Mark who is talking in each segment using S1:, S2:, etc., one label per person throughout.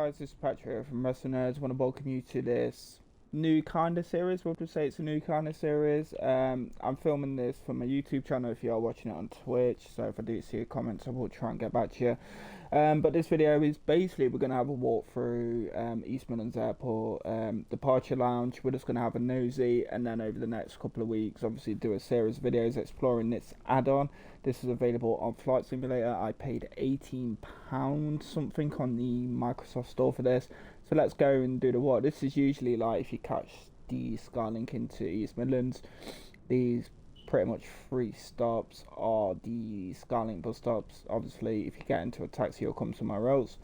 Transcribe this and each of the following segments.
S1: guys, this is Patrick here from Wrestling Nerds. I want to welcome you to this new kind of series. We'll just say it's a new kind of series. I'm filming this from my YouTube channel if you are watching it on Twitch, so if I do see your comments I will try and get back to you. But this video is basically we're going to have a walk through East Midlands Airport departure lounge. We're just going to have a nosy, and then over the next couple of weeks obviously do a series of videos exploring this add-on. This is available on Flight Simulator. I paid £18 something on the Microsoft store for this. So let's go and do the what. This is usually like if you catch the Skylink into East Midlands, these pretty much 3 stops are the Skylink bus stops. Obviously if you get into a taxi or come somewhere else,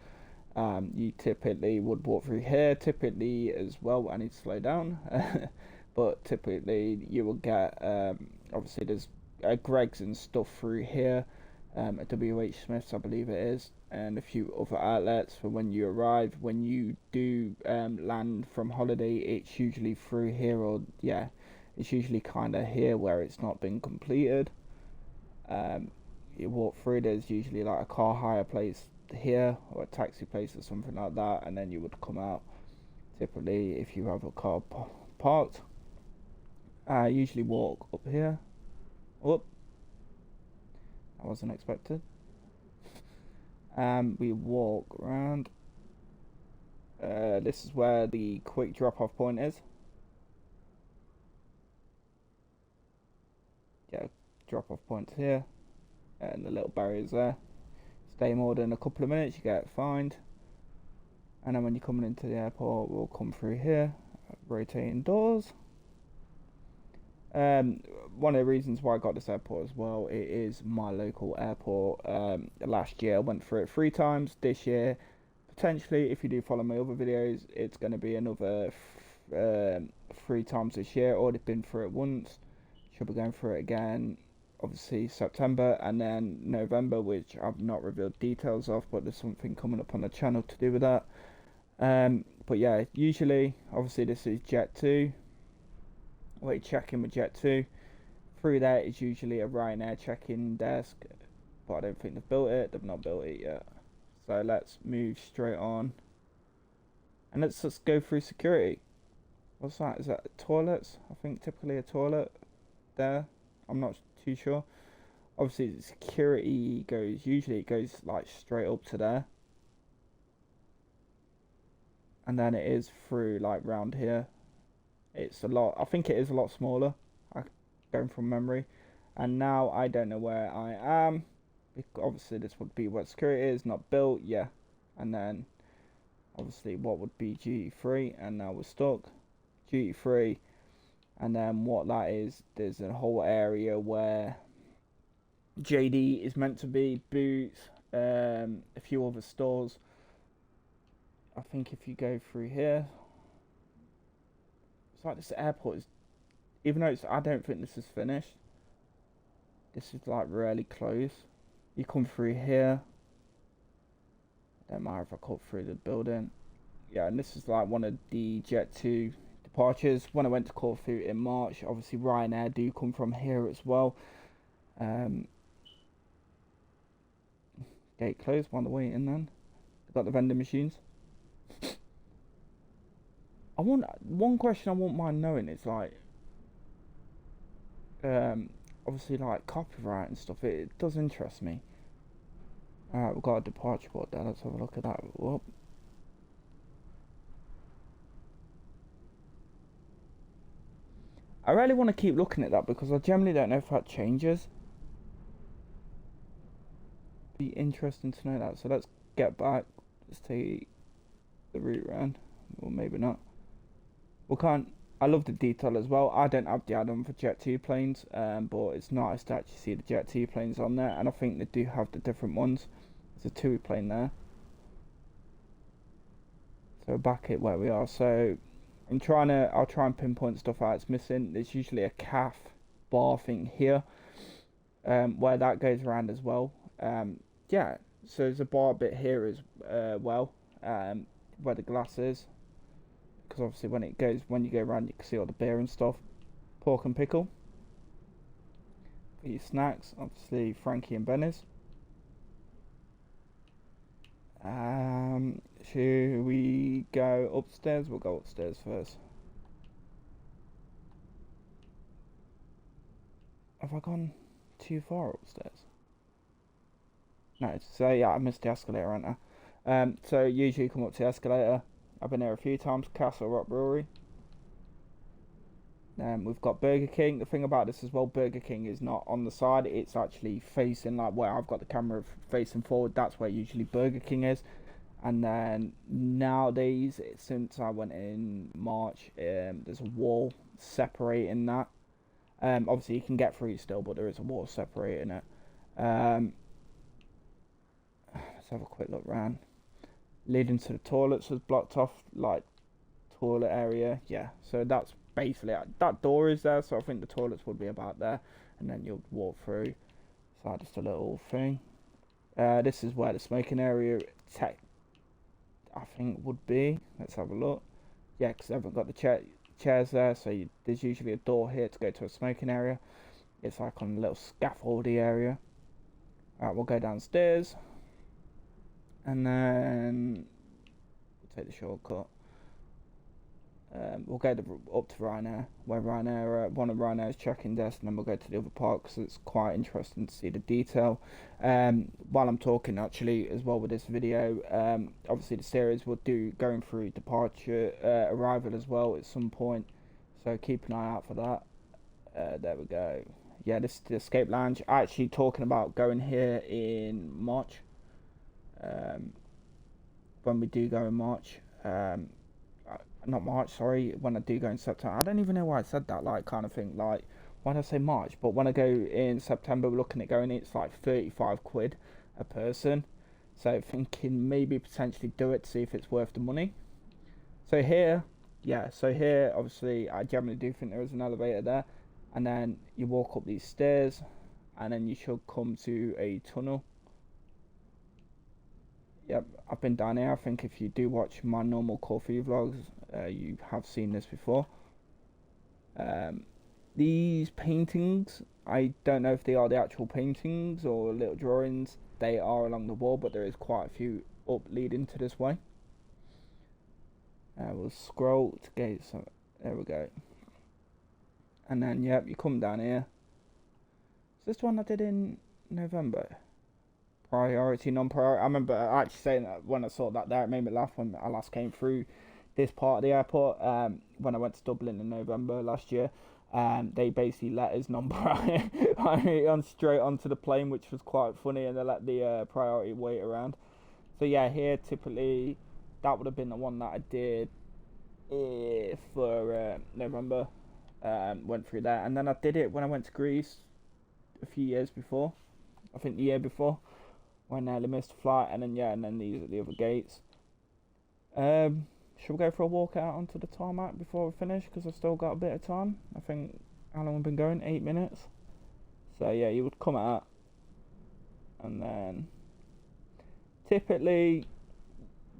S1: you typically would walk through here. Typically as well, I need to slow down, but typically you will get obviously there's Greg's and stuff through here, at WH Smith's I believe it is, and a few other outlets for when you arrive. When you do land from holiday, it's usually through here, or yeah, it's usually kind of here where it's not been completed. You walk through, there's usually like a car hire place here or a taxi place or something like that, and then you would come out typically if you have a car parked. Usually walk up here. Oh, that wasn't expected. We walk around. This is where the quick drop-off point is. Yeah, drop-off points here, and the little barriers there. Stay more than a couple of minutes, you get fined. And then when you're coming into the airport, we'll come through here, rotating doors. One of the reasons why I got this airport as well, it is my local airport. Last year I went through it 3 times. This year, potentially, if you do follow my other videos, it's going to be another 3 times this year. Already been through it once. Should be going through it again, obviously September and then November, which I've not revealed details of, but there's something coming up on the channel to do with that. But yeah, usually, obviously this is Jet 2. Wait, check-in with Jet 2. Through there is usually a Ryanair check-in desk, but I don't think they've built it. They've not built it yet. So let's move straight on, and let's just go through security. What's that? Is that toilets? I think typically a toilet there. I'm not too sure. Obviously the security goes, usually it goes like straight up to there, and then it is through like round here. It's a lot, I think it is a lot smaller, going from memory. And now I don't know where I am. Obviously this would be where security is, not built, yeah. And then obviously what would be duty free, and now we're stuck. Duty free, and then what that is, there's a whole area where JD is meant to be, Boots, a few other stores. I think if you go through here, it's like this airport is, even though it's, I don't think this is finished, this is like really close. You come through here, don't matter if I cut through the building. Yeah, and this is like one of the Jet 2 departures. When I went to Corfu in March, obviously Ryanair do come from here as well. Gate closed while they're waiting then. They've got the vending machines. I want, one question I won't mind knowing is like, obviously like copyright and stuff, it does interest me. Alright, we've got a departure board there, let's have a look at that. Whoop. I really want to keep looking at that because I generally don't know if that changes. Be interesting to know that. So let's get back. Let's take the route round. Or maybe not. We can't. I love the detail as well. I don't have the add-on for Jet 2 planes, but it's nice to actually see the Jet 2 planes on there, and I think they do have the different ones. There's a TUI plane there. So back at where we are. So I'll try and pinpoint stuff out it's missing. There's usually a calf bar thing here, where that goes around as well. Yeah, so there's a bar bit here as well, where the glass is. Because obviously when you go around, you can see all the beer and stuff. Pork and pickle. For your snacks, obviously Frankie and Benny's. Should we go upstairs? We'll go upstairs first. Have I gone too far upstairs? No, so yeah, I missed the escalator, haven't I? So usually you come up to the escalator. I've been there a few times, Castle Rock Brewery. We've got Burger King. The thing about this as well, Burger King is not on the side. It's actually facing, like where I've got the camera facing forward. That's where usually Burger King is. And then nowadays, since I went in March, there's a wall separating that. Obviously you can get through still, but there is a wall separating it. Let's have a quick look round. Leading to the toilets was blocked off, like toilet area. Yeah, so that's basically that door is there, so I think the toilets would be about there, and then you'll walk through. So just a little thing. This is where the smoking area I think would be. Let's have a look. Yeah, because I haven't got the chairs there, so there's usually a door here to go to a smoking area. It's like on a little scaffoldy area. Alright, we'll go downstairs, and then we'll take the shortcut. We'll go up to Ryanair, where one of Ryanair's check-in desks, and then we'll go to the other part because it's quite interesting to see the detail. While I'm talking, actually, as well with this video, obviously the series will do going through departure, arrival as well at some point, so keep an eye out for that. There we go. Yeah, this is the Escape Lounge. Actually, talking about going here in March. When we do go in March. Not March, sorry, when I do go in September. I don't even know why I said that, like, kind of thing, like, why did I say March? But when I go in September, we're looking at going, it's like 35 quid a person. So thinking maybe potentially do it to see if it's worth the money. So here, obviously, I generally do think there is an elevator there. And then you walk up these stairs, and then you should come to a tunnel. Yep, I've been down here. I think if you do watch my normal coffee vlogs, you have seen this before. These paintings, I don't know if they are the actual paintings or little drawings. They are along the wall, but there is quite a few up leading to this way. We'll scroll to get some. There we go. And then, yep, you come down here. Is this the one I did in November? Priority, non-priority. I remember actually saying that when I saw that there, it made me laugh when I last came through this part of the airport. When I went to Dublin in November last year, they basically let us non-priority on straight onto the plane, which was quite funny, and they let the priority wait around. So yeah, here typically that would have been the one that I did for November. Went through that, and then I did it when I went to Greece a few years before. I think the year before, when I missed a flight, and then these are the other gates. Should we go for a walk out onto the tarmac before we finish? Because I've still got a bit of time. I think, how long have we been going? 8 minutes. So yeah, you would come out, and then typically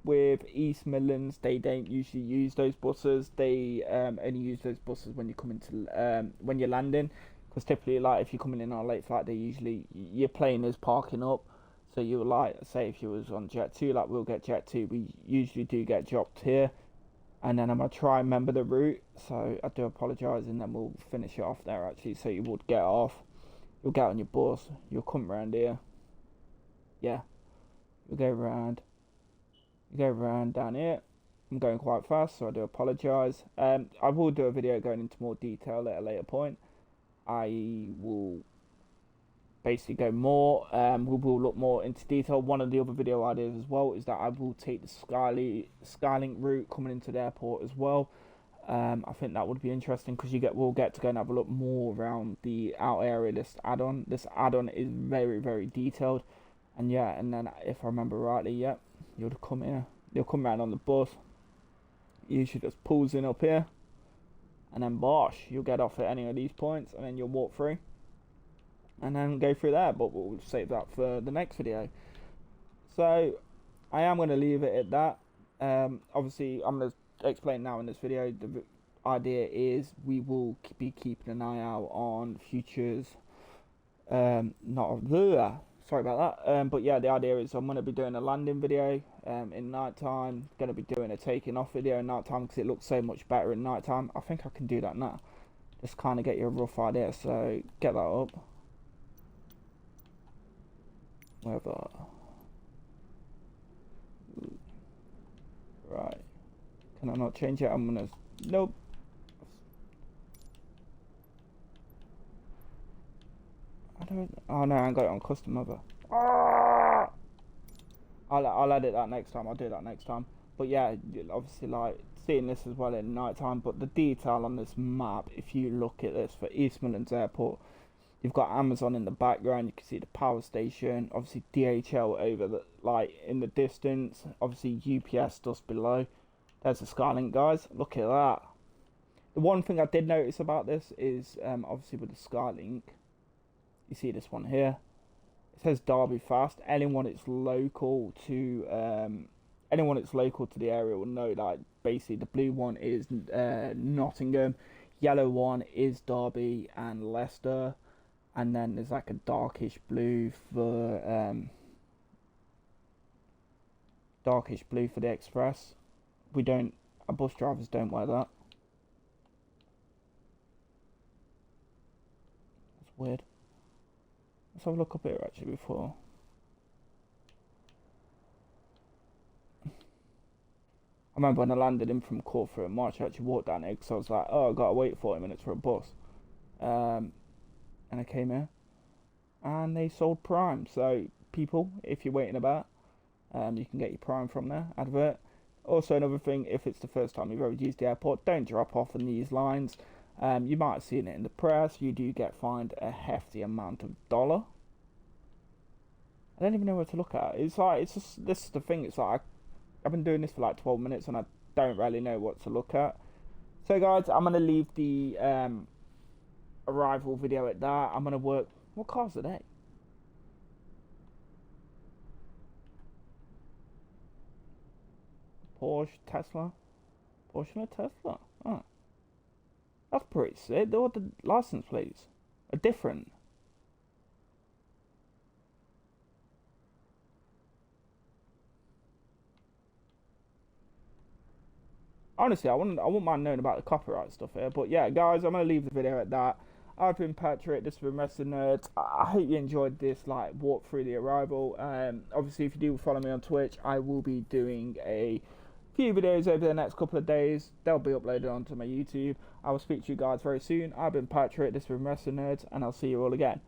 S1: with East Midlands, they don't usually use those buses. They only use those buses when you come into when you're landing. Because typically, like, if you're coming in on a late flight, your plane is parking up. So you like, say if you was on Jet 2, like we'll get Jet 2, we usually do get dropped here. And then I'm going to try and remember the route. So I do apologise, and then we'll finish it off there actually. So you would get off, you'll get on your bus, you'll come round here. Yeah, you'll go round down here. I'm going quite fast, so I do apologise. I will do a video going into more detail at a later point. I will basically go more, we will look more into detail. One of the other video ideas as well is that I will take the Skylink route coming into the airport as well. I think that would be interesting because we'll get to go and have a look more around the out area. This add-on is very, very detailed, and yeah, and then if I remember rightly, yeah, you'll come around on the bus. You should just pulls in up here. And then bosh, you'll get off at any of these points, and then you'll walk through, and then go through there. But we'll save that for the next video. So I am going to leave it at that. Obviously, I'm going to explain now in this video. The idea is we will be keeping an eye out on futures. Sorry about that. But yeah, the idea is I'm going to be doing a landing video in night time. Going to be doing a taking off video in night time because it looks so much better in night time. I think I can do that now. Just kind of get you a rough idea. So get that up. Whether. Right. Can I not change it? I'm going to... Nope. Oh no, I ain't got it on custom either. Ah! I'll edit that next time. I'll do that next time. But yeah, obviously, like seeing this as well in night time. But the detail on this map, if you look at this for East Midlands Airport, you've got Amazon in the background. You can see the power station. Obviously, DHL over the in the distance. Obviously, UPS just below. There's the Skylink, guys. Look at that. The one thing I did notice about this is obviously with the Skylink. You see this one here. It says Derby Fast. Anyone that's local to the area will know that basically the blue one is Nottingham, yellow one is Derby and Leicester, and then there's like a darkish blue for the express. Our bus drivers don't wear that. That's weird. Let's have a look up here actually before. I remember when I landed in from Corfu in March, I actually walked down here because I was like, oh, I got to wait 40 minutes for a bus. And I came here and they sold Prime. So people, if you're waiting about, you can get your Prime from there, advert. Also another thing, if it's the first time you've ever used the airport, don't drop off on these lines. You might have seen it in the press. You do get fined a hefty amount of dollar. I don't even know where to look at. It's just this is the thing. It's like I've been doing this for like 12 minutes and I don't really know what to look at. So guys, I'm gonna leave the arrival video at that. I'm gonna work. What cars are they? Porsche, Tesla, Porsche and a Tesla. Oh. That's pretty sick. All the license plates are different. Honestly, I wouldn't mind knowing about the copyright stuff here. But yeah, guys, I'm gonna leave the video at that. I've been Patrick. This has been Wrestling Nerds. I hope you enjoyed this walk through the arrival. Obviously, if you do follow me on Twitch, I will be doing a few videos over the next couple of days. They'll be uploaded onto my YouTube. I will speak to you guys very soon. I've been Patrick. This has been Wrestling Nerds, and I'll see you all again.